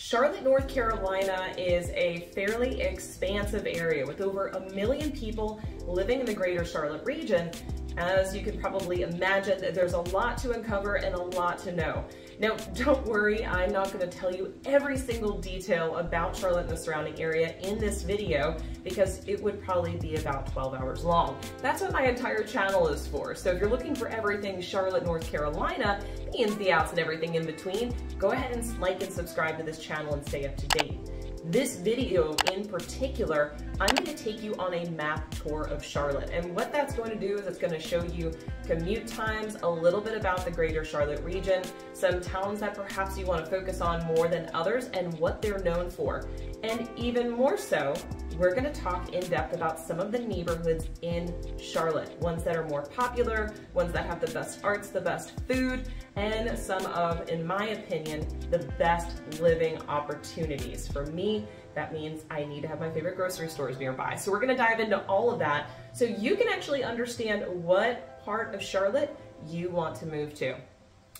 Charlotte, North Carolina is a fairly expansive area with over 1 million people living in the greater Charlotte region. As you can probably imagine, there's a lot to uncover and a lot to know. Now, don't worry, I'm not going to tell you every single detail about Charlotte and the surrounding area in this video because it would probably be about 12 hours long. That's what my entire channel is for. So if you're looking for everything Charlotte, North Carolina, the ins, the outs, and everything in between, go ahead and like and subscribe to this channel and stay up to date. This video in particular, I'm going to take you on a map tour of Charlotte. And what that's going to do is it's going to show you commute times, a little bit about the greater Charlotte region, some towns that perhaps you want to focus on more than others and what they're known for. And even more so, we're going to talk in depth about some of the neighborhoods in Charlotte, ones that are more popular, ones that have the best arts, the best food, and some of, in my opinion, the best living opportunities. For me, that means I need to have my favorite grocery stores nearby. So we're going to dive into all of that so you can actually understand what part of Charlotte you want to move to.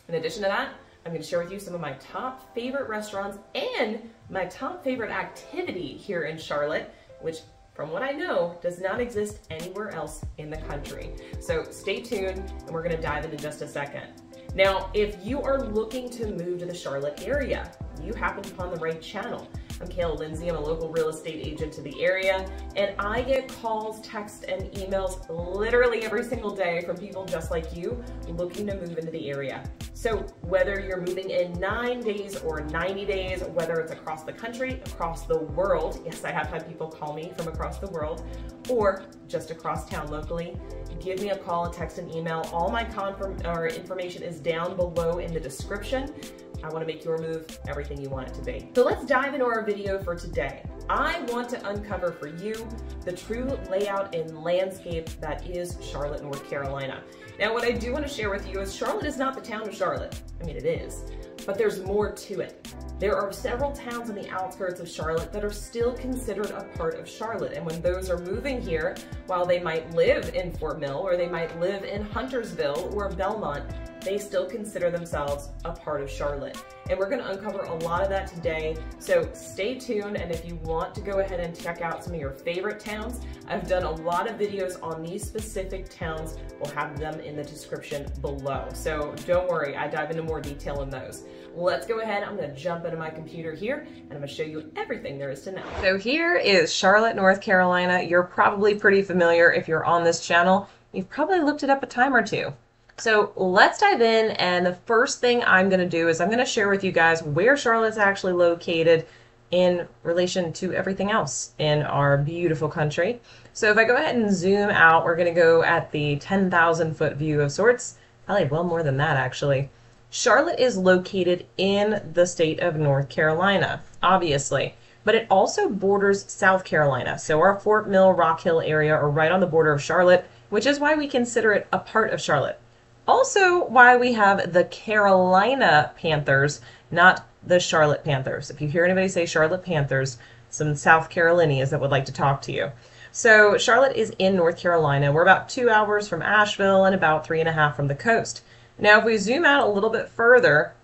In addition to that, I'm going to share with you some of my top favorite restaurants and my top favorite activity here in Charlotte, which from what I know does not exist anywhere else in the country. So stay tuned and we're going to dive into just a second. Now, if you are looking to move to the Charlotte area, you happened upon the right channel. I'm Kayla Lindsay, I'm a local real estate agent to the area, and I get calls, texts, and emails literally every single day from people just like you looking to move into the area. So whether you're moving in 9 days or 90 days, whether it's across the country, across the world, yes, I have had people call me from across the world, or just across town locally, give me a call, a text, an email. All my information is down below in the description. I want to make your move everything you want it to be. So let's dive into our video for today. I want to uncover for you the true layout and landscape that is Charlotte, North Carolina. Now, what I do want to share with you is Charlotte is not the town of Charlotte. I mean, it is, but there's more to it. There are several towns on the outskirts of Charlotte that are still considered a part of Charlotte. And when those are moving here, while they might live in Fort Mill or they might live in Huntersville or Belmont, they still consider themselves a part of Charlotte. And we're going to uncover a lot of that today. So stay tuned. And if you want to go ahead and check out some of your favorite towns, I've done a lot of videos on these specific towns. We'll have them in the description below. So don't worry, I dive into more detail in those. Let's go ahead. I'm going to jump into my computer here and I'm going to show you everything there is to know. So here is Charlotte, North Carolina. You're probably pretty familiar if you're on this channel. You've probably looked it up a time or two. So let's dive in, and the first thing I'm going to do is I'm going to share with you guys where Charlotte's actually located in relation to everything else in our beautiful country. So if I go ahead and zoom out, we're going to go at the 10,000 foot view of sorts. Probably well more than that, actually. Charlotte is located in the state of North Carolina, obviously, but it also borders South Carolina. So our Fort Mill, Rock Hill area are right on the border of Charlotte, which is why we consider it a part of Charlotte. Also why we have the Carolina Panthers, not the Charlotte Panthers. If you hear anybody say Charlotte Panthers, some South Carolinians that would like to talk to you. So Charlotte is in North Carolina. We're about 2 hours from Asheville and about 3.5 from the coast. Now if we zoom out a little bit further,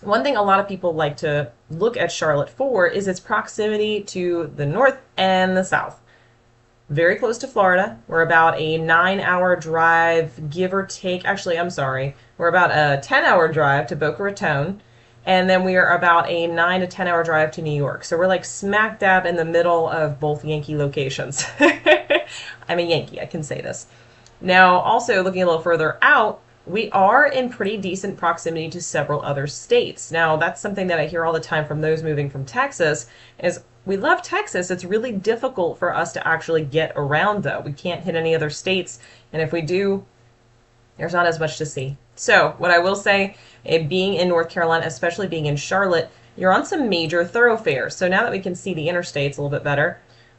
one thing a lot of people like to look at Charlotte for is its proximity to the north and the south. Very close to Florida. We're about a 9-hour drive, give or take. Actually, I'm sorry. We're about a 10-hour drive to Boca Raton. And then we are about a 9 to 10-hour drive to New York. So we're like smack dab in the middle of both Yankee locations. I'm a Yankee, I can say this. Now, also looking a little further out, we are in pretty decent proximity to several other states. Now, that's something that I hear all the time from those moving from Texas is we love Texas. It's really difficult for us to actually get around, though. We can't hit any other states, and if we do, there's not as much to see. So what I will say, being in North Carolina, especially being in Charlotte, you're on some major thoroughfares. So now that we can see the interstates a little bit better,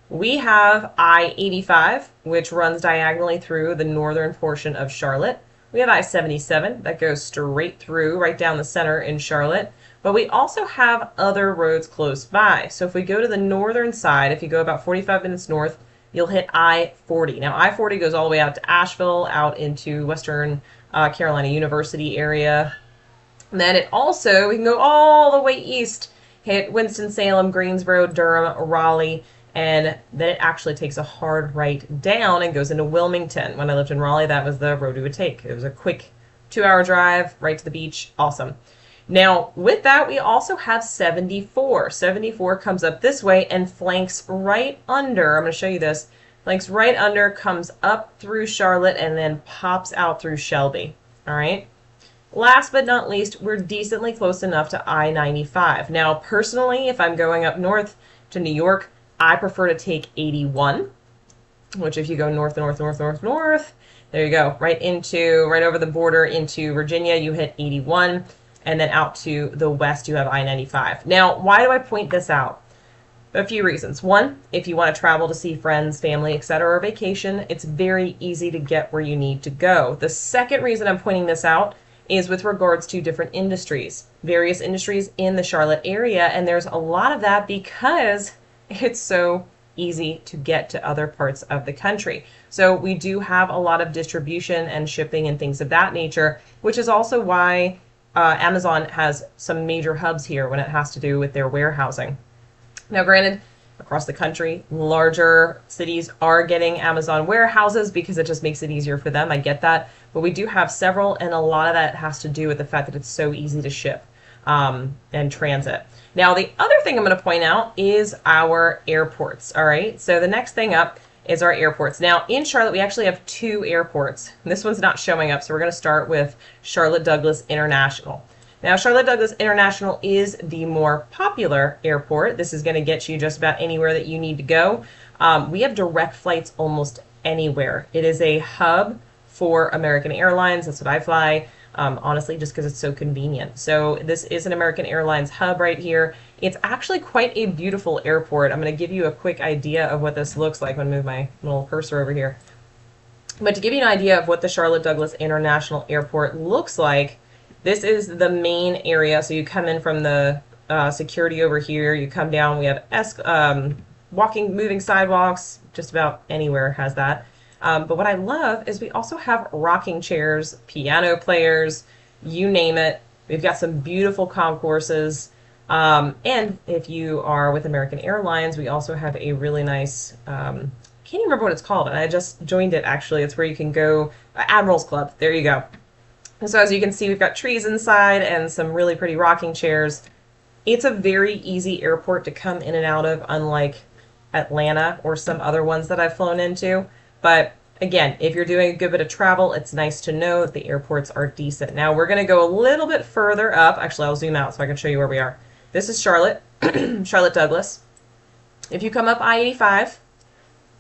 we have I-85, which runs diagonally through the northern portion of Charlotte. We have I-77 that goes straight through, right down the center in Charlotte. But we also have other roads close by. So if we go to the northern side, if you go about 45 minutes north, you'll hit I-40. Now I-40 goes all the way out to Asheville, out into Western Carolina University area. And then it also, we can go all the way east hit Winston-Salem, Greensboro, Durham, Raleigh, and then it actually takes a hard right down and goes into Wilmington. When I lived in Raleigh, that was the road we would take. It was a quick 2-hour drive right to the beach. Awesome. Now, with that, we also have 74. 74 comes up this way and flanks right under. I'm going to show you this. Flanks right under, comes up through Charlotte, and then pops out through Shelby. All right. Last but not least, we're decently close enough to I-95. Now, personally, if I'm going up north to New York, I prefer to take 81, which if you go north, north, north, north, north, there you go, right over the border into Virginia, you hit 81, and then out to the west, you have I-95. Now, why do I point this out? A few reasons. One, if you want to travel to see friends, family, etc., or vacation, it's very easy to get where you need to go. The second reason I'm pointing this out is with regards to different industries, various industries in the Charlotte area, and there's a lot of that because it's so easy to get to other parts of the country. So we do have a lot of distribution and shipping and things of that nature, which is also why Amazon has some major hubs here when it has to do with their warehousing. Now, granted, across the country, larger cities are getting Amazon warehouses because it just makes it easier for them. I get that. But we do have several, and a lot of that has to do with the fact that it's so easy to ship and transit. Now, the other thing I'm going to point out is our airports. All right, so the next thing up is our airports. Now, in Charlotte, we actually have 2 airports. This one's not showing up, so we're going to start with Charlotte Douglas International. Now, Charlotte Douglas International is the more popular airport. This is going to get you just about anywhere that you need to go. We have direct flights almost anywhere. It is a hub for American Airlines. That's what I fly. Honestly, just because it's so convenient. So this is an American Airlines hub right here. It's actually quite a beautiful airport. I'm going to give you a quick idea of what this looks like. I'm going to move my little cursor over here. But to give you an idea of what the Charlotte Douglas International Airport looks like, this is the main area. So you come in from the security over here. You come down. We have moving sidewalks. Just about anywhere has that. But what I love is we also have rocking chairs, piano players, you name it. We've got some beautiful concourses. And if you are with American Airlines, we also have a really nice, can't even remember what it's called. I just joined it, actually. It's where you can go, Admiral's Club. There you go. And so as you can see, we've got trees inside and some really pretty rocking chairs. It's a very easy airport to come in and out of, unlike Atlanta or some other ones that I've flown into. But again, if you're doing a good bit of travel, it's nice to know that the airports are decent. Now we're going to go a little bit further up. Actually, I'll zoom out so I can show you where we are. This is Charlotte, Charlotte Douglas. If you come up I-85,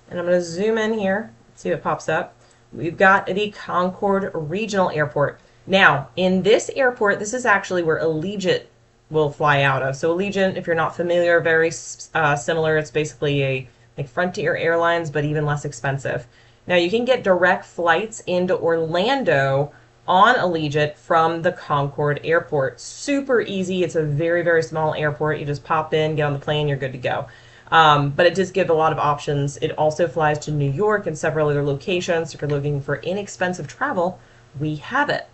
and I'm going to zoom in here, see what pops up. We've got the Concord Regional Airport. Now, in this airport, this is actually where Allegiant will fly out of. So Allegiant, if you're not familiar, very similar. It's basically a like Frontier Airlines, but even less expensive. Now you can get direct flights into Orlando on Allegiant from the Concord Airport. Super easy. It's a very, very small airport. You just pop in, get on the plane, you're good to go. But it does give a lot of options. It also flies to New York and several other locations. If you're looking for inexpensive travel, we have it.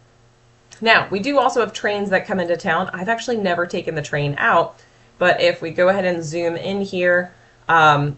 Now, we do also have trains that come into town. I've actually never taken the train out, but if we go ahead and zoom in here, I'm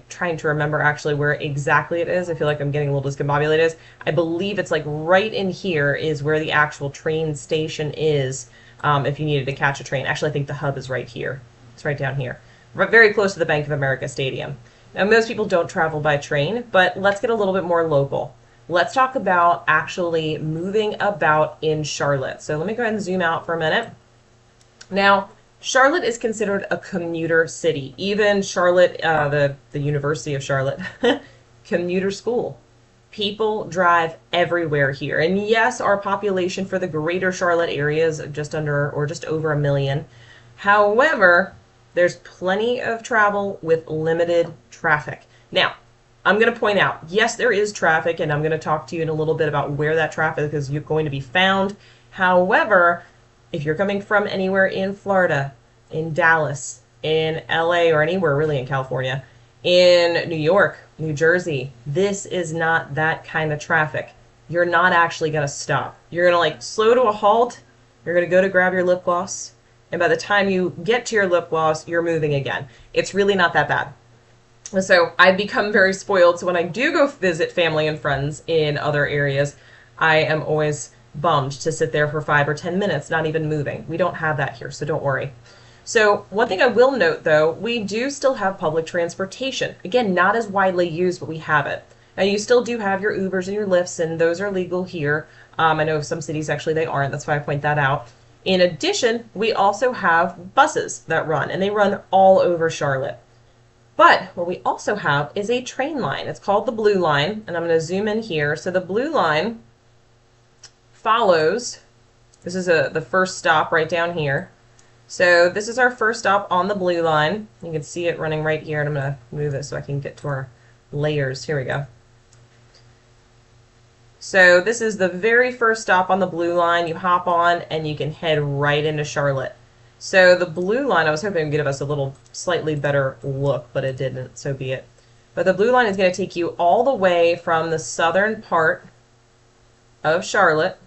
trying to remember actually where exactly it is. I feel like I'm getting a little discombobulated. I believe it's like right in here is where the actual train station is if you needed to catch a train. Actually, I think the hub is right here. It's right down here. Very close to the Bank of America Stadium. Now, most people don't travel by train, but let's get a little bit more local. Let's talk about actually moving about in Charlotte. So let me go ahead and zoom out for a minute. Now, Charlotte is considered a commuter city. Even Charlotte, the University of Charlotte, commuter school. People drive everywhere here. And yes, our population for the greater Charlotte area is just under or just over 1 million. However, there's plenty of travel with limited traffic. Now, I'm going to point out, yes, there is traffic, and I'm going to talk to you in a little bit about where that traffic is going to be found. However, if you're coming from anywhere in Florida, in Dallas, in LA, or anywhere really in California, in New York, New Jersey, this is not that kind of traffic. You're not actually going to stop. You're going to like slow to a halt. You're going to go to grab your lip gloss. and by the time you get to your lip gloss, you're moving again. It's really not that bad. So I've become very spoiled, so when I do go visit family and friends in other areas, I am always bummed to sit there for 5 or 10 minutes, not even moving. We don't have that here, so don't worry. So one thing I will note, though, we do still have public transportation. Again, not as widely used, but we have it. Now, you still do have your Ubers and your Lyfts, and those are legal here. I know some cities, actually, they aren't. That's why I point that out. In addition, we also have buses that run, and they run all over Charlotte. But what we also have is a train line. It's called the Blue Line, and I'm going to zoom in here. So the Blue Line follows, this is the first stop right down here. So this is our first stop on the Blue Line. You can see it running right here, and I'm going to move it so I can get to our layers. Here we go. So this is the very first stop on the Blue Line. You hop on, and you can head right into Charlotte. So the Blue Line, I was hoping it would give us a little slightly better look, but it didn't, so be it. But the Blue Line is going to take you all the way from the southern part of Charlotte,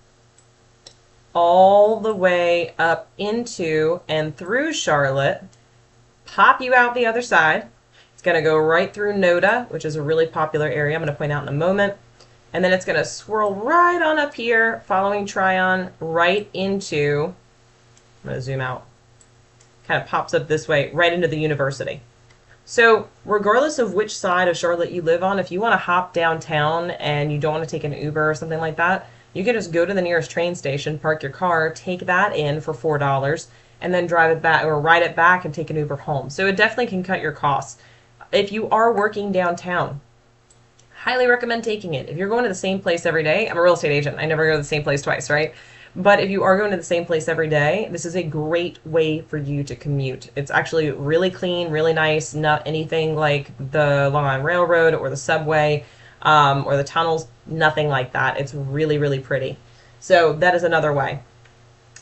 all the way up into and through Charlotte, pop you out the other side. It's going to go right through Noda, which is a really popular area I'm going to point out in a moment. And then it's going to swirl right on up here, following Tryon, right into, I'm going to zoom out, kind of pops up this way, right into the university. So regardless of which side of Charlotte you live on, if you want to hop downtown and you don't want to take an Uber or something like that, you can just go to the nearest train station, park your car, take that in for $4, and then drive it back or ride it back and take an Uber home. So it definitely can cut your costs. If you are working downtown, highly recommend taking it. If you're going to the same place every day, I'm a real estate agent. I never go to the same place twice, right? But if you are going to the same place every day, this is a great way for you to commute. It's actually really clean, really nice, not anything like the Long Island Railroad or the subway or the tunnels, nothing like that. It's really, really pretty. So that is another way.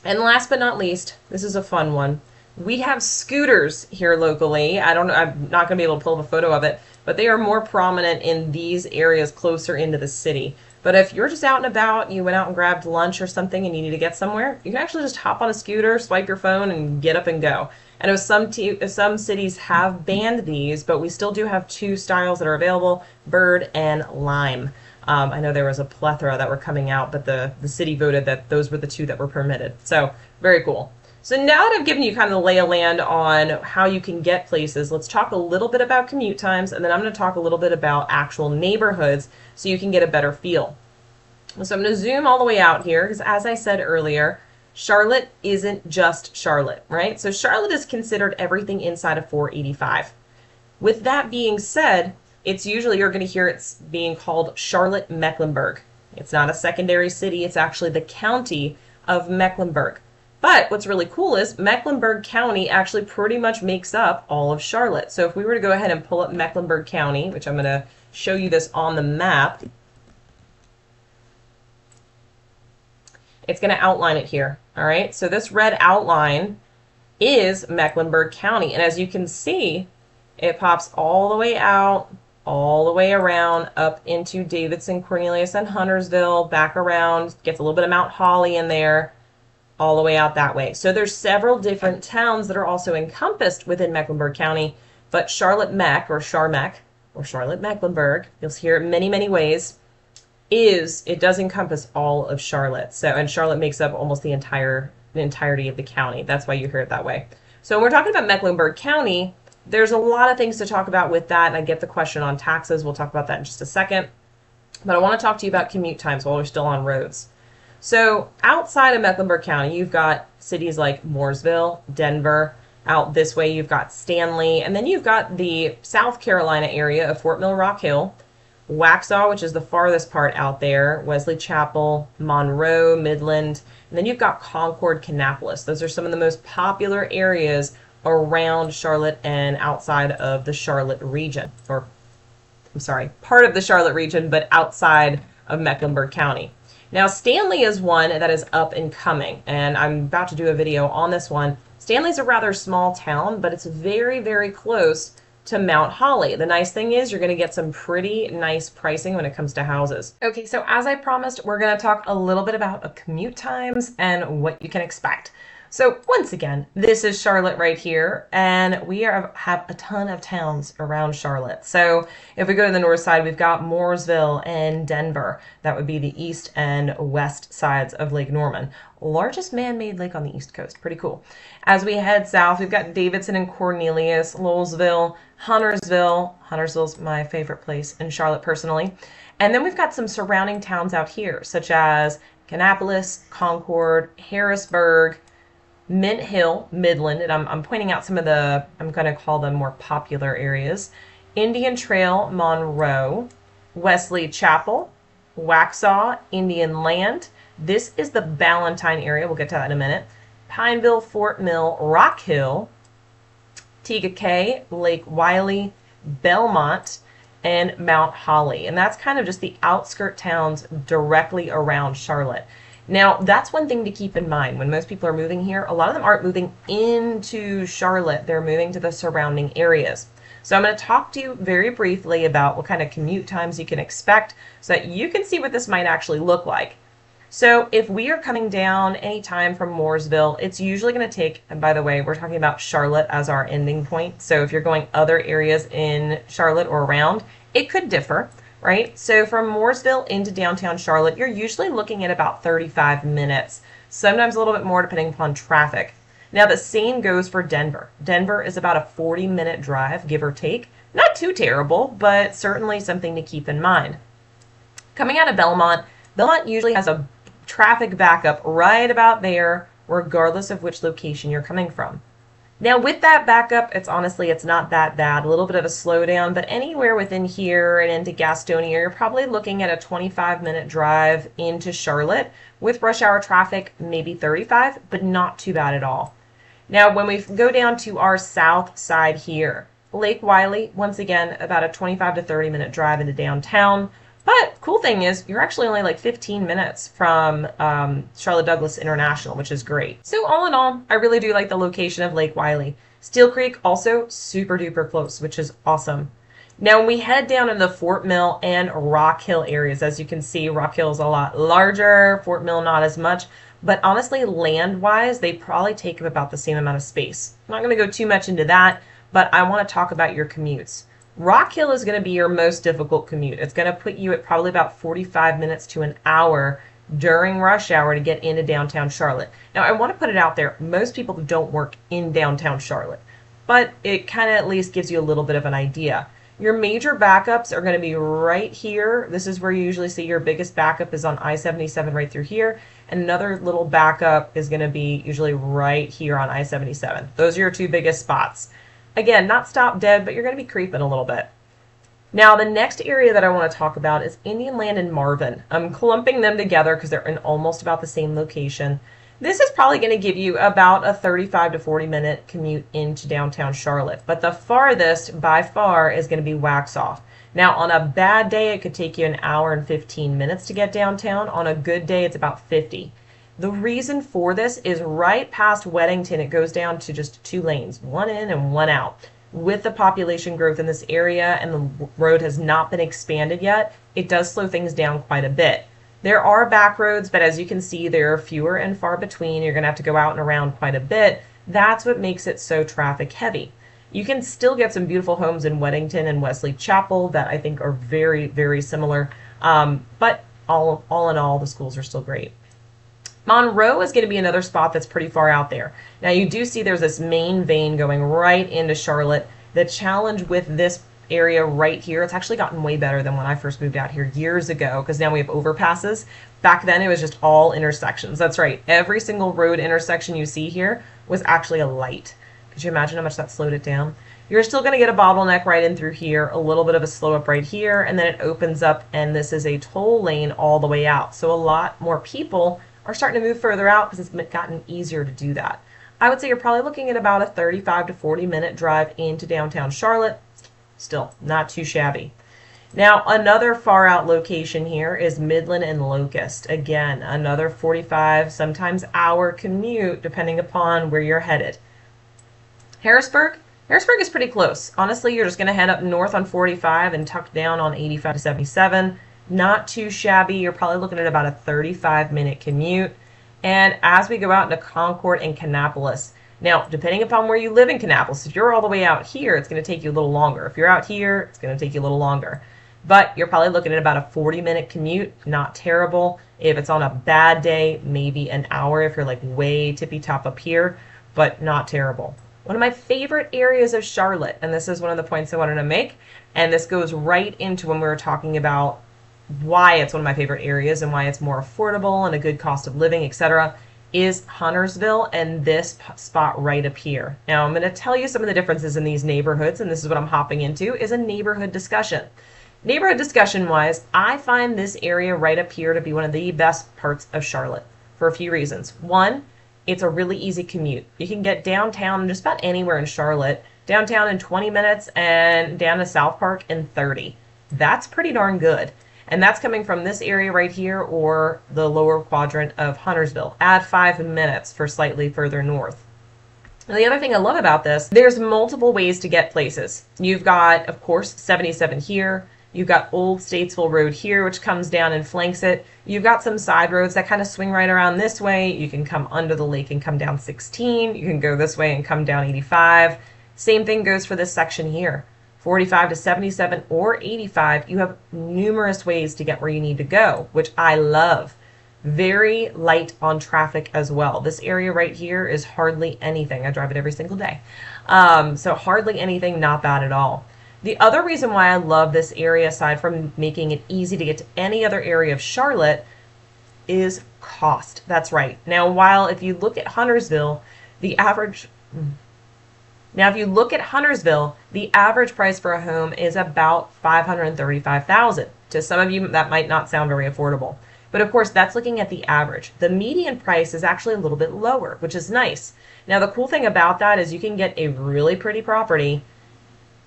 And last but not least, this is a fun one. We have scooters here locally. I'm not going to be able to pull up a photo of it, but they are more prominent in these areas closer into the city. But if you're just out and about, you went out and grabbed lunch or something and you need to get somewhere, you can actually just hop on a scooter, swipe your phone, and get up and go. I know some cities have banned these, but we still do have 2 styles that are available, Bird and Lime. I know there was a plethora that were coming out, but the city voted that those were the 2 that were permitted. So very cool. So now that I've given you kind of the lay of land on how you can get places, let's talk a little bit about commute times, and then I'm going to talk a little bit about actual neighborhoods so you can get a better feel. So I'm going to zoom all the way out here because, as I said earlier, Charlotte isn't just Charlotte, right? So Charlotte is considered everything inside of 485. With that being said, it's usually, you're going to hear it's being called Charlotte-Mecklenburg. It's not a secondary city. It's actually the county of Mecklenburg. But what's really cool is Mecklenburg County actually pretty much makes up all of Charlotte. So if we were to go ahead and pull up Mecklenburg County, which I'm going to show you this on the map, it's going to outline it here. All right, so this red outline is Mecklenburg County. And as you can see, it pops all the way out, all the way around, up into Davidson, Cornelius, and Huntersville, back around, gets a little bit of Mount Holly in there, all the way out that way. So there's several different towns that are also encompassed within Mecklenburg County, but Charlotte-Meck, or Charmeck, or Charlotte-Mecklenburg, you'll hear it many, many ways, it does encompass all of Charlotte. So, and Charlotte makes up almost the entirety of the county. That's why you hear it that way. So when we're talking about Mecklenburg County, there's a lot of things to talk about with that, and I get the question on taxes. We'll talk about that in just a second. But I want to talk to you about commute times while we're still on roads. So outside of Mecklenburg County, you've got cities like Mooresville, Denver. Out this way, you've got Stanley. And then you've got the South Carolina area of Fort Mill, Rock Hill, Waxhaw, which is the farthest part out there, Wesley Chapel, Monroe, Midland. And then you've got Concord, Kannapolis. Those are some of the most popular areas around Charlotte and outside of the Charlotte region. Or, I'm sorry, part of the Charlotte region, but outside of Mecklenburg County. Now, Stanley is one that is up and coming, and I'm about to do a video on this one. Stanley's a rather small town, but it's very, very close to Mount Holly. The nice thing is you're going to get some pretty nice pricing when it comes to houses. Okay, so as I promised, we're going to talk a little bit about commute times and what you can expect. So once again, this is Charlotte right here, and we have a ton of towns around Charlotte. So if we go to the north side, we've got Mooresville and Denver. That would be the east and west sides of Lake Norman. Largest man-made lake on the east coast. Pretty cool. As we head south, we've got Davidson and Cornelius, Lowellsville, Huntersville. Huntersville's my favorite place in Charlotte personally. And then we've got some surrounding towns out here, such as Kannapolis, Concord, Harrisburg, Mint Hill, Midland, and I'm pointing out some of the, I'm going to call them more popular areas. Indian Trail, Monroe, Wesley Chapel, Waxhaw, Indian Land. This is the Ballantyne area. We'll get to that in a minute. Pineville, Fort Mill, Rock Hill, Tega Cay, Lake Wylie, Belmont, and Mount Holly. And that's kind of just the outskirt towns directly around Charlotte. Now, that's one thing to keep in mind. When most people are moving here, a lot of them aren't moving into Charlotte. They're moving to the surrounding areas. So I'm going to talk to you very briefly about what kind of commute times you can expect so that you can see what this might actually look like. So if we are coming down anytime from Mooresville, it's usually going to take, and by the way, we're talking about Charlotte as our ending point. So if you're going other areas in Charlotte or around, it could differ. Right? So from Mooresville into downtown Charlotte, you're usually looking at about 35 minutes, sometimes a little bit more depending upon traffic. Now the same goes for Denver. Denver is about a 40-minute drive, give or take. Not too terrible, but certainly something to keep in mind. Coming out of Belmont, Belmont usually has a traffic backup right about there, regardless of which location you're coming from. Now with that backup, it's not that bad. A little bit of a slowdown, but anywhere within here and into Gastonia, you're probably looking at a 25-minute drive into Charlotte with rush hour traffic, maybe 35, but not too bad at all. Now when we go down to our south side here, Lake Wylie, once again, about a 25 to 30-minute drive into downtown. But cool thing is, you're actually only like 15 minutes from Charlotte Douglas International, which is great. So all in all, I really do like the location of Lake Wylie. Steel Creek also super duper close, which is awesome. Now when we head down into the Fort Mill and Rock Hill areas, as you can see, Rock Hill is a lot larger, Fort Mill not as much. But honestly, land-wise, they probably take up about the same amount of space. I'm not going to go too much into that, but I want to talk about your commutes. Rock Hill is going to be your most difficult commute. It's going to put you at probably about 45 minutes to an hour during rush hour to get into downtown Charlotte. Now, I want to put it out there. Most people don't work in downtown Charlotte, but it kind of at least gives you a little bit of an idea. Your major backups are going to be right here. This is where you usually see your biggest backup is on I-77 right through here. And another little backup is going to be usually right here on I-77. Those are your two biggest spots. Again, not stop dead, but you're going to be creeping a little bit. Now, the next area that I want to talk about is Indian Land and Marvin. I'm clumping them together because they're in almost about the same location. This is probably going to give you about a 35 to 40-minute commute into downtown Charlotte, but the farthest by far is going to be Waxhaw. Now, on a bad day, it could take you an hour and 15 minutes to get downtown. On a good day, it's about 50. The reason for this is right past Weddington, it goes down to just two lanes, one in and one out. With the population growth in this area and the road has not been expanded yet, it does slow things down quite a bit. There are back roads, but as you can see, there are fewer and far between. You're going to have to go out and around quite a bit. That's what makes it so traffic heavy. You can still get some beautiful homes in Weddington and Wesley Chapel that I think are very, very similar. But all in all, the schools are still great. Monroe is going to be another spot that's pretty far out there. Now you do see there's this main vein going right into Charlotte. The challenge with this area right here, it's actually gotten way better than when I first moved out here years ago because now we have overpasses. Back then it was just all intersections. That's right. Every single road intersection you see here was actually a light. Could you imagine how much that slowed it down? You're still going to get a bottleneck right in through here, a little bit of a slow up right here, and then it opens up and this is a toll lane all the way out. So a lot more people are starting to move further out because it's gotten easier to do that. I would say you're probably looking at about a 35 to 40-minute drive into downtown Charlotte. Still not too shabby. Now, another far out location here is Midland and Locust. Again, another 45, sometimes hour commute depending upon where you're headed. Harrisburg is pretty close. Honestly, you're just going to head up north on 45 and tuck down on 85 to 77. Not too shabby. You're probably looking at about a 35-minute commute. And as we go out into Concord and Kannapolis, now, depending upon where you live in Kannapolis, if you're all the way out here, it's going to take you a little longer. If you're out here, it's going to take you a little longer. But you're probably looking at about a 40-minute commute, not terrible. If it's on a bad day, maybe an hour if you're like way tippy-top up here, but not terrible. One of my favorite areas of Charlotte, and this is one of the points I wanted to make, and this goes right into when we were talking about why it's one of my favorite areas and why it's more affordable and a good cost of living, etc., is Huntersville and this spot right up here. Now I'm going to tell you some of the differences in these neighborhoods, and this is what I'm hopping into, is a neighborhood discussion. Neighborhood discussion wise, I find this area right up here to be one of the best parts of Charlotte for a few reasons. One, it's a really easy commute. You can get downtown just about anywhere in Charlotte, downtown in 20 minutes and down to South Park in 30. That's pretty darn good. And that's coming from this area right here or the lower quadrant of Huntersville. Add 5 minutes for slightly further north. And the other thing I love about this, there's multiple ways to get places. You've got, of course, 77 here. You've got Old Statesville Road here, which comes down and flanks it. You've got some side roads that kind of swing right around this way. You can come under the lake and come down 16. You can go this way and come down 85. Same thing goes for this section here. 45 to 77 or 85, you have numerous ways to get where you need to go, which I love. Very light on traffic as well. This area right here is hardly anything. I drive it every single day. So hardly anything, not bad at all. The other reason why I love this area, aside from making it easy to get to any other area of Charlotte, is cost. That's right. Now, while if you look at Huntersville, the average... Now, if you look at Huntersville, the average price for a home is about $535,000. To some of you, that might not sound very affordable. But of course, that's looking at the average. The median price is actually a little bit lower, which is nice. Now, the cool thing about that is you can get a really pretty property,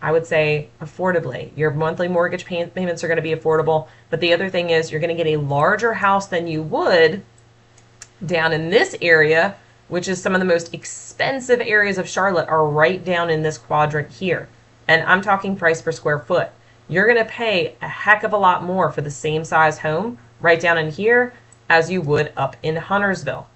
I would say, affordably. Your monthly mortgage payments are going to be affordable. But the other thing is you're going to get a larger house than you would down in this area, which is some of the most expensive areas of Charlotte are right down in this quadrant here. And I'm talking price per square foot. You're going to pay a heck of a lot more for the same size home right down in here as you would up in Huntersville.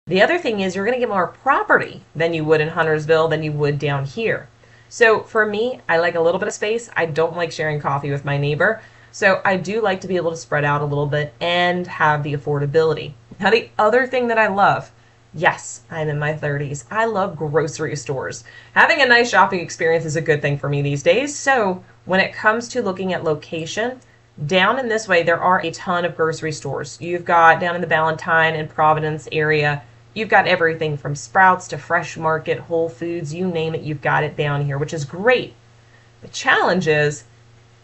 The other thing is you're going to get more property than you would in Huntersville than you would down here. So for me, I like a little bit of space. I don't like sharing coffee with my neighbor. So I do like to be able to spread out a little bit and have the affordability. Now the other thing that I love, yes, I'm in my 30s. I love grocery stores. Having a nice shopping experience is a good thing for me these days. So when it comes to looking at location, down in this way, there are a ton of grocery stores. You've got down in the Ballantyne and Providence area, you've got everything from Sprouts to Fresh Market, Whole Foods, you name it, you've got it down here, which is great. The challenge is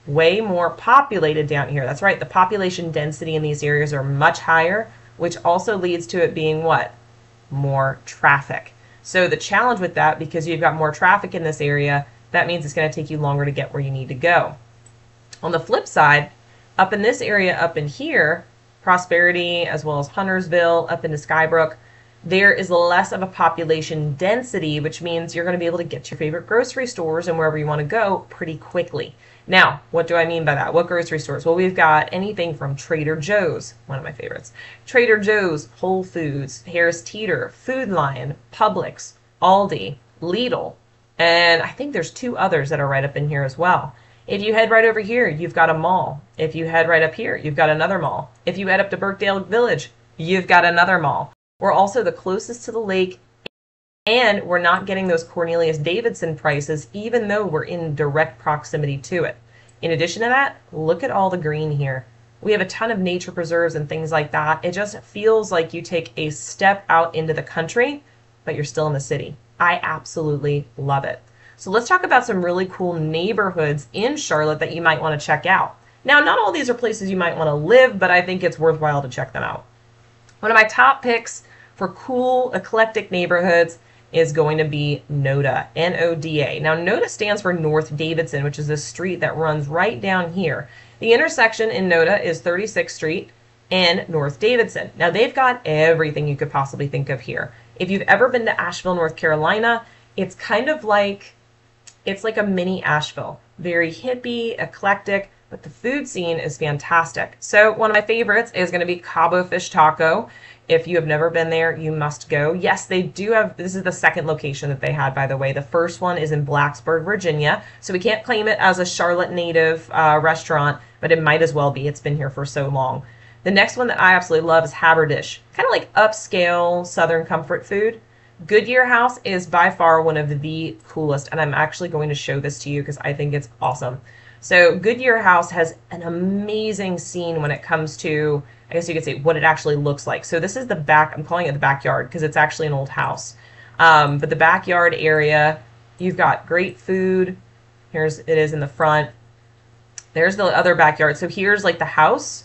way more populated down here. That's right, the population density in these areas are much higher, which also leads to it being what? More traffic. So the challenge with that, because you've got more traffic in this area, that means it's going to take you longer to get where you need to go. On the flip side, up in this area up in here, Prosperity as well as Huntersville, up into Skybrook, there is less of a population density, which means you're going to be able to get to your favorite grocery stores and wherever you want to go pretty quickly. Now, what do I mean by that? What grocery stores? Well, we've got anything from Trader Joe's, one of my favorites, Trader Joe's, Whole Foods, Harris Teeter, Food Lion, Publix, Aldi, Lidl, and I think there's 2 others that are right up in here as well. If you head right over here, you've got a mall. If you head right up here, you've got another mall. If you head up to Birkdale Village, you've got another mall. We're also the closest to the lake, and we're not getting those Cornelius Davidson prices, even though we're in direct proximity to it. In addition to that, look at all the green here. We have a ton of nature preserves and things like that. It just feels like you take a step out into the country, but you're still in the city. I absolutely love it. So let's talk about some really cool neighborhoods in Charlotte that you might want to check out. Now, not all these are places you might want to live, but I think it's worthwhile to check them out. One of my top picks for cool, eclectic neighborhoods is going to be Noda, N-O-D-A. Now, Noda stands for North Davidson, which is a street that runs right down here. The intersection in Noda is 36th Street and North Davidson. Now, they've got everything you could possibly think of here. If you've ever been to Asheville, North Carolina, it's kind of like, it's like a mini Asheville. Very hippie, eclectic, but the food scene is fantastic. So one of my favorites is going to be Cabo Fish Taco. If you have never been there, you must go. Yes, they do have, this is the second location that they had, by the way. The first one is in Blacksburg, Virginia. So we can't claim it as a Charlotte native restaurant, but it might as well be. It's been here for so long. The next one that I absolutely love is Haberdish. Kind of like upscale Southern comfort food. Goodyear House is by far one of the coolest, and I'm actually going to show this to you because I think it's awesome. So Goodyear House has an amazing scene when it comes to, I guess you could say, what it actually looks like. So this is the back, I'm calling it the backyard because it's actually an old house. But the backyard area, you've got great food. Here's, it is in the front. There's the other backyard. So here's like the house.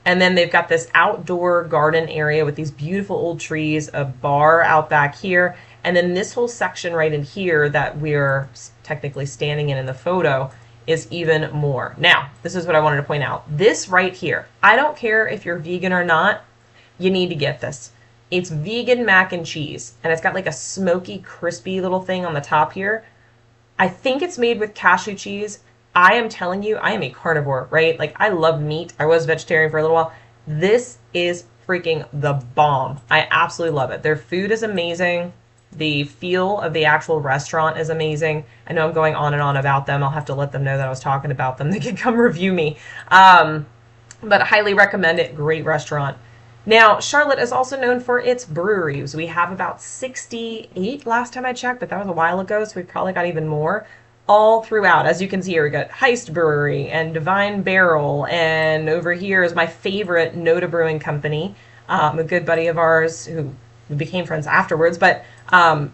And then they've got this outdoor garden area with these beautiful old trees, a bar out back here, and then this whole section right in here that we're technically standing in the photo is even more. Now, this is what I wanted to point out. This right here, I don't care if you're vegan or not, you need to get this. It's vegan mac and cheese, and it's got like a smoky, crispy little thing on the top here. I think it's made with cashew cheese. I am telling you, I am a carnivore, right? Like, I love meat. I was vegetarian for a little while. This is freaking the bomb. I absolutely love it. Their food is amazing. The feel of the actual restaurant is amazing. I know I'm going on and on about them. I'll have to let them know that I was talking about them. They can come review me. But highly recommend it. Great restaurant. Now, Charlotte is also known for its breweries. We have about 68 last time I checked, but that was a while ago, so we probably got even more. All throughout. As you can see here, we got Heist Brewery and Divine Barrel, and over here is my favorite, Noda Brewing Company, a good buddy of ours who we became friends afterwards, but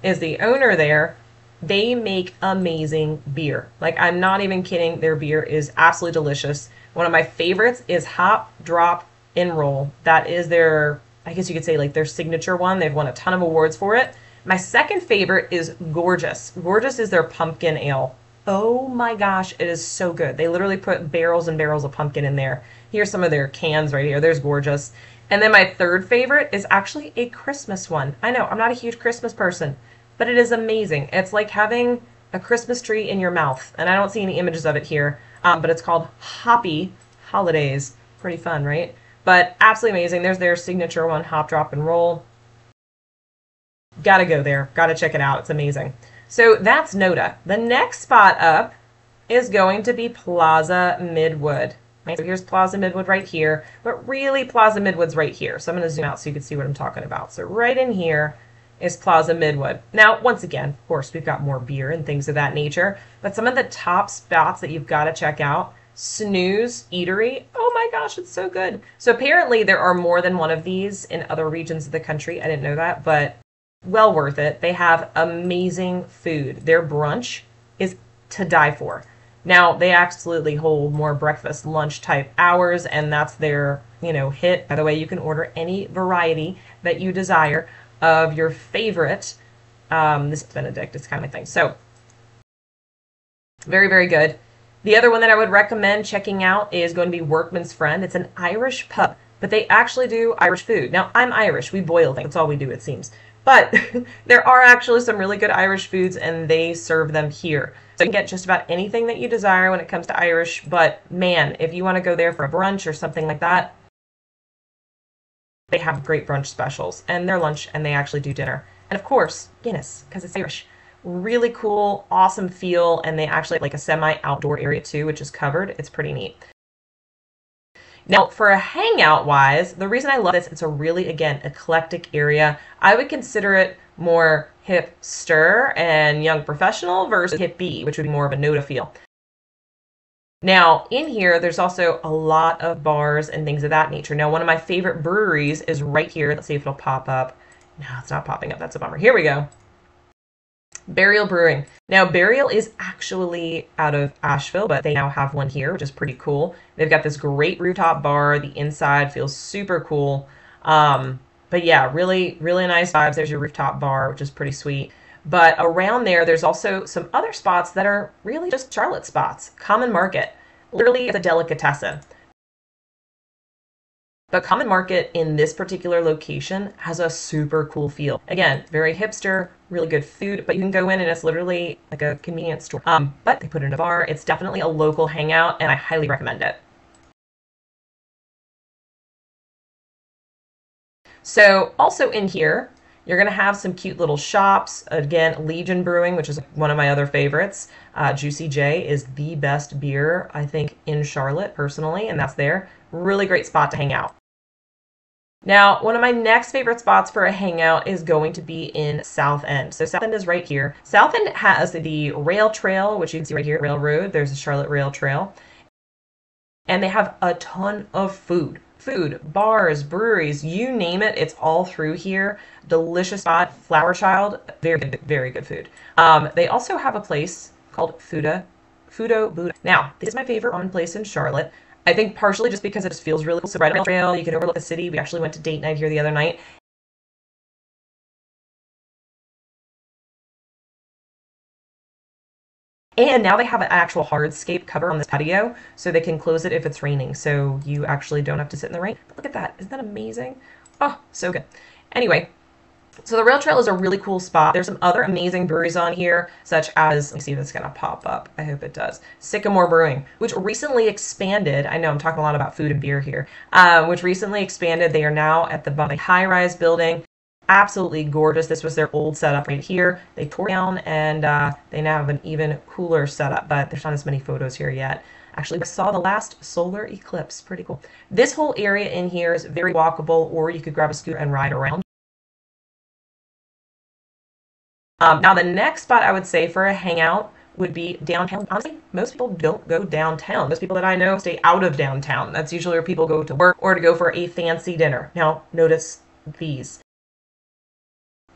is the owner there. They make amazing beer. Like, I'm not even kidding. Their beer is absolutely delicious. One of my favorites is Hop, Drop, and Roll. That is their, I guess you could say, like, their signature one. They've won a ton of awards for it. My second favorite is Gorgeous. Gorgeous is their pumpkin ale. Oh my gosh, it is so good. They literally put barrels and barrels of pumpkin in there. Here's some of their cans right here. There's Gorgeous. And then my third favorite is actually a Christmas one. I know, I'm not a huge Christmas person, but it is amazing. It's like having a Christmas tree in your mouth. And I don't see any images of it here, but it's called Hoppy Holidays. Pretty fun, right? But absolutely amazing. There's their signature one, Hop, Drop, and Roll. Gotta go there. Gotta check it out. It's amazing. So that's Noda. The next spot up is going to be Plaza Midwood. Right, so here's Plaza Midwood right here, but really Plaza Midwood's right here. So I'm going to zoom out so you can see what I'm talking about. So right in here is Plaza Midwood. Now, once again, of course, we've got more beer and things of that nature, but some of the top spots that you've got to check out, Snooze Eatery. Oh my gosh, it's so good. So apparently there are more than one of these in other regions of the country. I didn't know that, but well worth it. They have amazing food. Their brunch is to die for. Now, they absolutely hold more breakfast, lunch type hours, and that's their, hit. By the way, you can order any variety that you desire of your favorite. This is Benedict. It's kind of my thing. So, very, very good. The other one that I would recommend checking out is going to be Workman's Friend. It's an Irish pub, but they actually do Irish food. Now, I'm Irish. We boil things. That's all we do, it seems. But there are actually some really good Irish foods, and they serve them here. So you can get just about anything that you desire when it comes to Irish. But man, if you want to go there for a brunch or something like that, they have great brunch specials and their lunch, and they actually do dinner. And of course, Guinness, because it's Irish. Really cool, awesome feel, and they actually have like a semi-outdoor area too, which is covered. It's pretty neat. Now, for a hangout wise, the reason I love this, it's a really, again, eclectic area. I would consider it more hipster and young professional versus hippie, which would be more of a Noda feel. Now, in here, there's also a lot of bars and things of that nature. Now, one of my favorite breweries is right here. Let's see if it'll pop up. No, it's not popping up. That's a bummer. Here we go. Burial Brewing. Now, Burial is actually out of Asheville, but they now have one here, which is pretty cool. They've got this great rooftop bar. The inside feels super cool. But yeah, really, really nice vibes. There's your rooftop bar, which is pretty sweet. But around there, there's also some other spots that are really just Charlotte spots. Common Market. Literally, it's a delicatessen. But Common Market in this particular location has a super cool feel. Again, very hipster, really good food, but you can go in and it's literally like a convenience store. But they put it in a bar. It's definitely a local hangout, and I highly recommend it. So also in here, you're going to have some cute little shops. Again, Legion Brewing, which is one of my other favorites. Juicy J is the best beer, I think, in Charlotte, personally, and that's there. Really great spot to hang out. Now, one of my next favorite spots for a hangout is going to be in South End. So South End is right here. South End has the rail trail, which you can see right here, railroad. There's the Charlotte Rail Trail. And they have a ton of food. Food, bars, breweries, you name it, it's all through here. Delicious spot. Flower Child, very good food. They also have a place called Fudo Buddha. Now, this is my favorite ramen place in Charlotte. I think partially just because it just feels really cool. So right on the trail, you can overlook the city. We actually went to date night here the other night. And now they have an actual hardscape cover on this patio, so they can close it if it's raining. So you actually don't have to sit in the rain. But look at that. Isn't that amazing? Oh, so good. Anyway, so the rail trail is a really cool spot. There's some other amazing breweries on here, such as, let me see if it's going to pop up. I hope it does. Sycamore Brewing, which recently expanded. I know I'm talking a lot about food and beer here, which recently expanded. They are now at the high-rise building. Absolutely gorgeous. This was their old setup right here. They tore down and they now have an even cooler setup, but there's not as many photos here yet. Actually, we saw the last solar eclipse. Pretty cool. This whole area in here is very walkable, or you could grab a scooter and ride around. Now, the next spot I would say for a hangout would be downtown. Honestly, most people don't go downtown. Most people that I know stay out of downtown. That's usually where people go to work or to go for a fancy dinner. Now, notice these.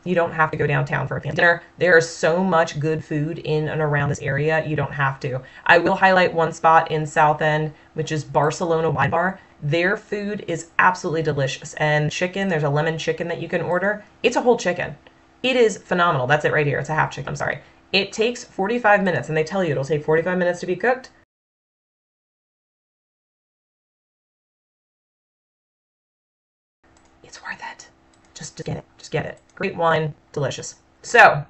You don't have to go downtown for a fancy dinner. There is so much good food in and around this area. You don't have to. I will highlight one spot in South End, which is Barcelona Wine Bar. Their food is absolutely delicious. And chicken, there's a lemon chicken that you can order. It's a whole chicken. It is phenomenal. That's it right here. It's a half chicken. I'm sorry. It takes 45 minutes, and they tell you it'll take 45 minutes to be cooked. It's worth it. Just get it. Just get it. Great wine. Delicious. So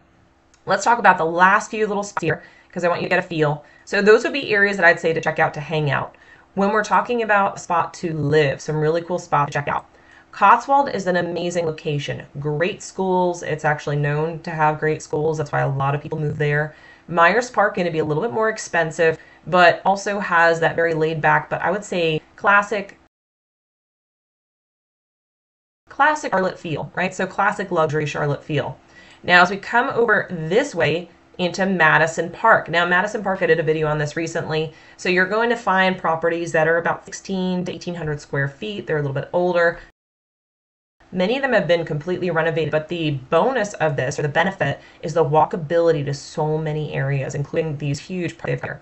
let's talk about the last few little spots here because I want you to get a feel. So those would be areas that I'd say to check out to hang out. When we're talking about a spot to live, some really cool spots to check out. Cotswold is an amazing location. Great schools. It's actually known to have great schools. That's why a lot of people move there. Myers Park going to be a little bit more expensive, but also has that very laid back, but I would say classic Charlotte feel, right? So classic luxury Charlotte feel. Now, as we come over this way into Madison Park. Now, Madison Park, I did a video on this recently. So you're going to find properties that are about 16 to 1,800 square feet. They're a little bit older. Many of them have been completely renovated, but the bonus of this, or the benefit, is the walkability to so many areas, including these huge parks here.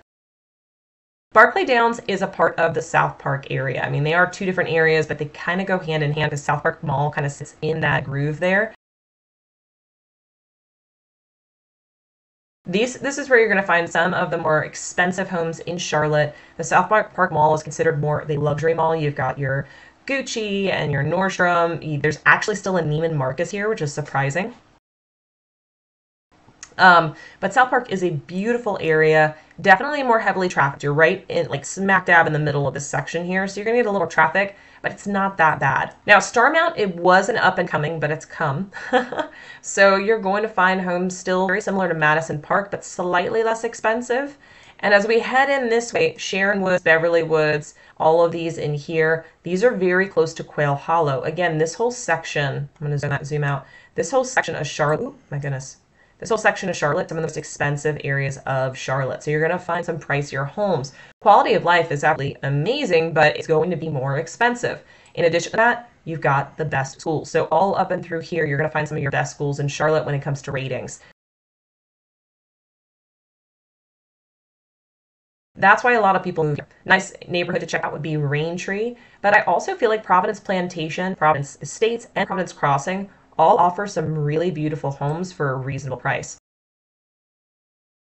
Barclay Downs is a part of the South Park area. I mean, they are two different areas, but they kind of go hand in hand because South Park Mall kind of sits in that groove there. This is where you're going to find some of the more expensive homes in Charlotte. The South Park Mall is considered more of a luxury mall. You've got your Gucci and your Nordstrom. There's actually still a Neiman Marcus here, which is surprising. But South Park is a beautiful area, definitely more heavily trafficked. You're right in, like, smack dab in the middle of this section here, so you're gonna get a little traffic, but it's not that bad. Now, Starmount, it wasn't up and coming, but it's come. So you're going to find homes still very similar to Madison Park, but slightly less expensive. And as we head in this way, Sharon Woods, Beverly Woods, all of these in here, these are very close to Quail Hollow. Again, this whole section, I'm gonna zoom out, this whole section of Charlotte, oh my goodness, this whole section of Charlotte, some of the most expensive areas of Charlotte. So you're going to find some pricier homes. Quality of life is actually amazing, but it's going to be more expensive. In addition to that, you've got the best schools. So all up and through here, you're going to find some of your best schools in Charlotte when it comes to ratings. That's why a lot of people move here. Nice neighborhood to check out would be Raintree, but I also feel like Providence Plantation, Providence Estates, and Providence Crossing all offer some really beautiful homes for a reasonable price.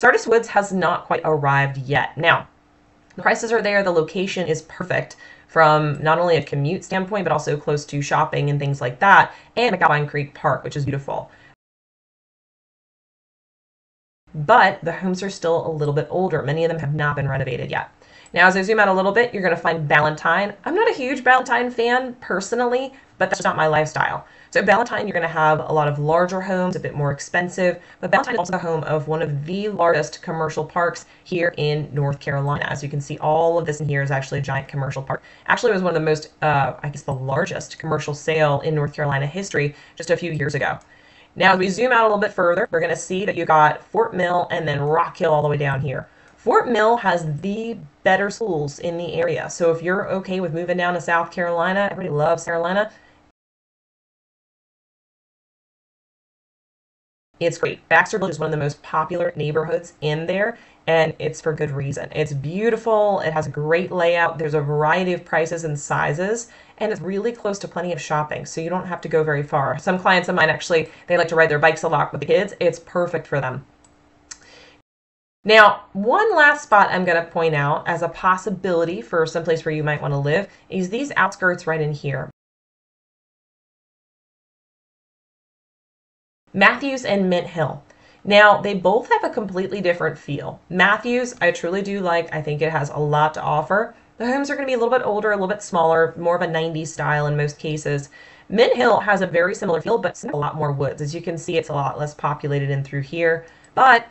Sardis Woods has not quite arrived yet. Now, The prices are there. The location is perfect from not only a commute standpoint, but also close to shopping and things like that, and McAlpine Creek Park, which is beautiful. But the homes are still a little bit older. Many of them have not been renovated yet. Now, as I zoom out a little bit, you're going to find Ballantyne. I'm not a huge Ballantyne fan personally, but that's not my lifestyle. So Ballantyne, you're going to have a lot of larger homes, a bit more expensive, but Ballantyne is also the home of one of the largest commercial parks here in North Carolina. As you can see, all of this in here is actually a giant commercial park. Actually, it was one of the most, I guess the largest commercial sale in North Carolina history just a few years ago. Now, as we zoom out a little bit further, we're going to see that you got Fort Mill and then Rock Hill all the way down here. Fort Mill has the better schools in the area. So if you're okay with moving down to South Carolina, everybody loves South Carolina, it's great. Baxter Village is one of the most popular neighborhoods in there, and it's for good reason. It's beautiful. It has a great layout. There's a variety of prices and sizes, and it's really close to plenty of shopping, so you don't have to go very far. Some clients of mine actually, they like to ride their bikes a lot with the kids. It's perfect for them. Now, one last spot I'm going to point out as a possibility for someplace where you might want to live is these outskirts right in here. Matthews and Mint Hill. Now, they both have a completely different feel. Matthews, I truly do like. I think it has a lot to offer. The homes are going to be a little bit older, a little bit smaller, more of a 90s style in most cases. Mint Hill has a very similar feel, but a lot more woods. As you can see, it's a lot less populated in through here. But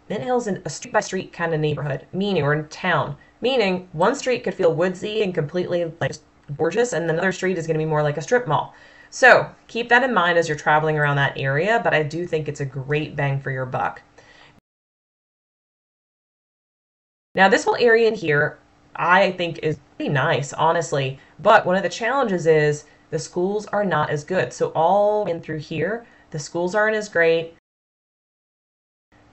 Mint Hill's in a street-by-street kind of neighborhood, meaning, or in town, meaning one street could feel woodsy and completely like gorgeous, and another street is going to be more like a strip mall. So keep that in mind as you're traveling around that area, but I do think it's a great bang for your buck. Now, this whole area in here, I think is pretty nice, honestly, but one of the challenges is the schools are not as good. So all in through here, the schools aren't as great.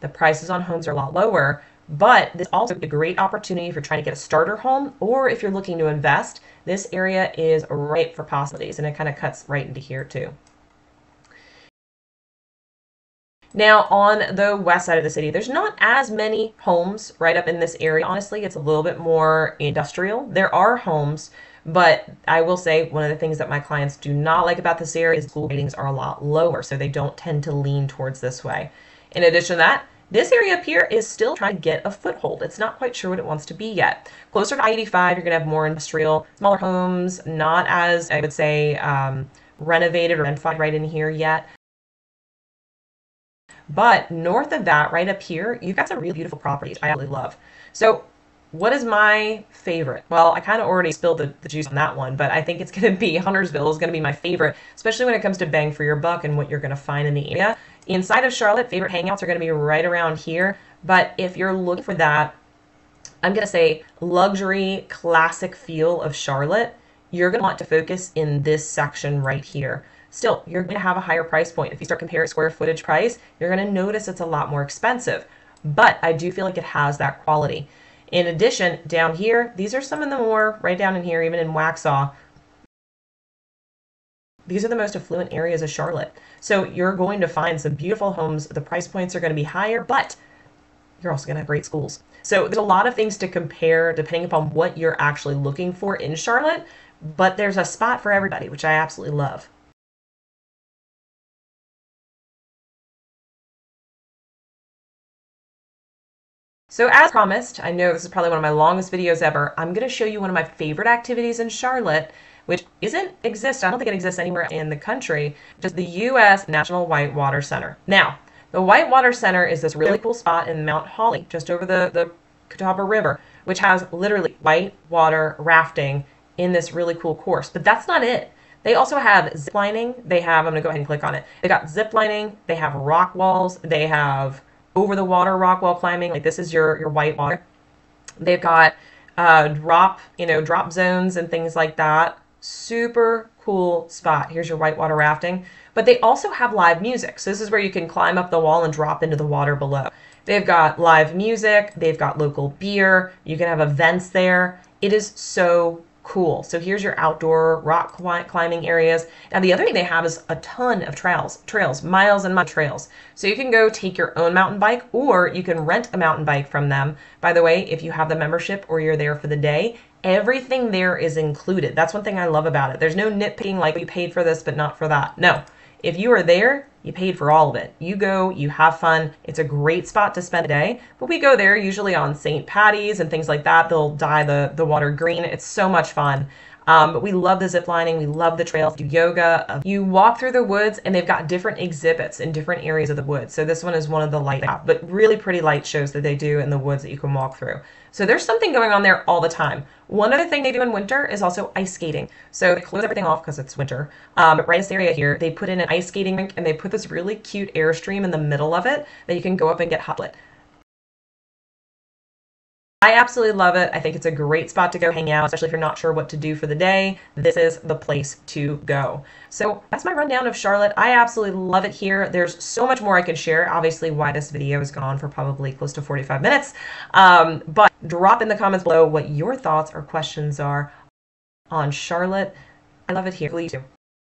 The prices on homes are a lot lower, but this also a great opportunity for trying to get a starter home, or if you're looking to invest, this area is ripe for possibilities, and it kind of cuts right into here too. Now, on the west side of the city, there's not as many homes right up in this area. Honestly, it's a little bit more industrial. There are homes, but I will say one of the things that my clients do not like about this area is school ratings are a lot lower, so they don't tend to lean towards this way. In addition to that, this area up here is still trying to get a foothold. It's not quite sure what it wants to be yet. Closer to I-85, you're going to have more industrial, smaller homes, not as, I would say, renovated or identified right in here yet. But north of that, right up here, you've got some really beautiful properties I absolutely love. So what is my favorite? Well, I kind of already spilled the juice on that one, but I think it's going to be Huntersville is going to be my favorite, especially when it comes to bang for your buck and what you're going to find in the area. Inside of Charlotte, favorite hangouts are going to be right around here, but if you're looking for that, I'm going to say luxury, classic feel of Charlotte, you're going to want to focus in this section right here. Still, you're going to have a higher price point. If you start comparing square footage price, you're going to notice it's a lot more expensive, but I do feel like it has that quality. In addition, down here, these are some of the more, right down in here, even in Waxhaw, these are the most affluent areas of Charlotte. So you're going to find some beautiful homes. The price points are going to be higher, but you're also going to have great schools. So there's a lot of things to compare depending upon what you're actually looking for in Charlotte, but there's a spot for everybody, which I absolutely love. So as promised, I know this is probably one of my longest videos ever, I'm going to show you one of my favorite activities in Charlotte, which I don't think it exists anywhere in the country, just the US National Whitewater Center. Now, the Whitewater Center is this really cool spot in Mount Holly, just over the Catawba River, which has literally whitewater rafting in this really cool course. But that's not it. They also have zip lining. I'm going to go ahead and click on it. They got zip lining. They have rock walls. They have over the water rock wall climbing. Like this is your whitewater. They've got drop zones and things like that. Super cool spot. Here's your whitewater rafting. But they also have live music. So this is where you can climb up the wall and drop into the water below. They've got live music. They've got local beer. You can have events there. It is so cool. So here's your outdoor rock climbing areas. Now the other thing they have is a ton of trails, miles and miles of trails. So you can go take your own mountain bike, or you can rent a mountain bike from them. By the way, if you have the membership or you're there for the day, everything there is included. That's one thing I love about it. There's no nitpicking like we paid for this but not for that. No, if you are there, you paid for all of it. You go, you have fun. It's a great spot to spend a day. But we go there usually on St. Patty's and things like that. They'll dye the water green. It's so much fun. But we love the zip lining. We love the trails. Do yoga. You walk through the woods, and they've got different exhibits in different areas of the woods. So this one is one of the light out, but really pretty light shows that they do in the woods that you can walk through. So there's something going on there all the time. One other thing they do in winter is also ice skating. So they close everything off because it's winter. But right in this area here, they put in an ice skating rink, and they put this really cute Airstream in the middle of it that you can go up and get hot lit. I absolutely love it. I think it's a great spot to go hang out, especially if you're not sure what to do for the day. This is the place to go. So that's my rundown of Charlotte. I absolutely love it here. There's so much more I could share. Obviously, why this video is gone for probably close to 45 minutes. But drop in the comments below what your thoughts or questions are on Charlotte. I love it here. Please do.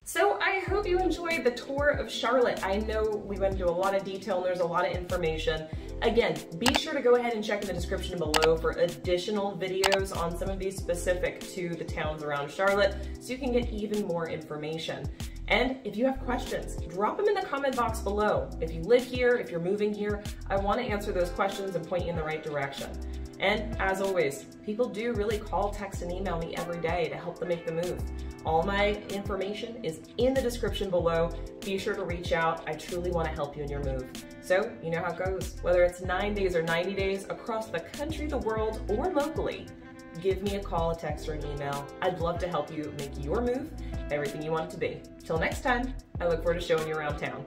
So I hope you enjoyed the tour of Charlotte. I know we went into a lot of detail and there's a lot of information. Again, be sure to go ahead and check in the description below for additional videos on some of these specific to the towns around Charlotte so you can get even more information. And if you have questions, drop them in the comment box below. If you live here, if you're moving here, I want to answer those questions and point you in the right direction. And as always, people do really call, text, and email me every day to help them make the move. All my information is in the description below. Be sure to reach out. I truly want to help you in your move. So you know how it goes. Whether it's 9 days or 90 days across the country, the world, or locally, give me a call, a text, or an email. I'd love to help you make your move everything you want it to be. Till next time, I look forward to showing you around town.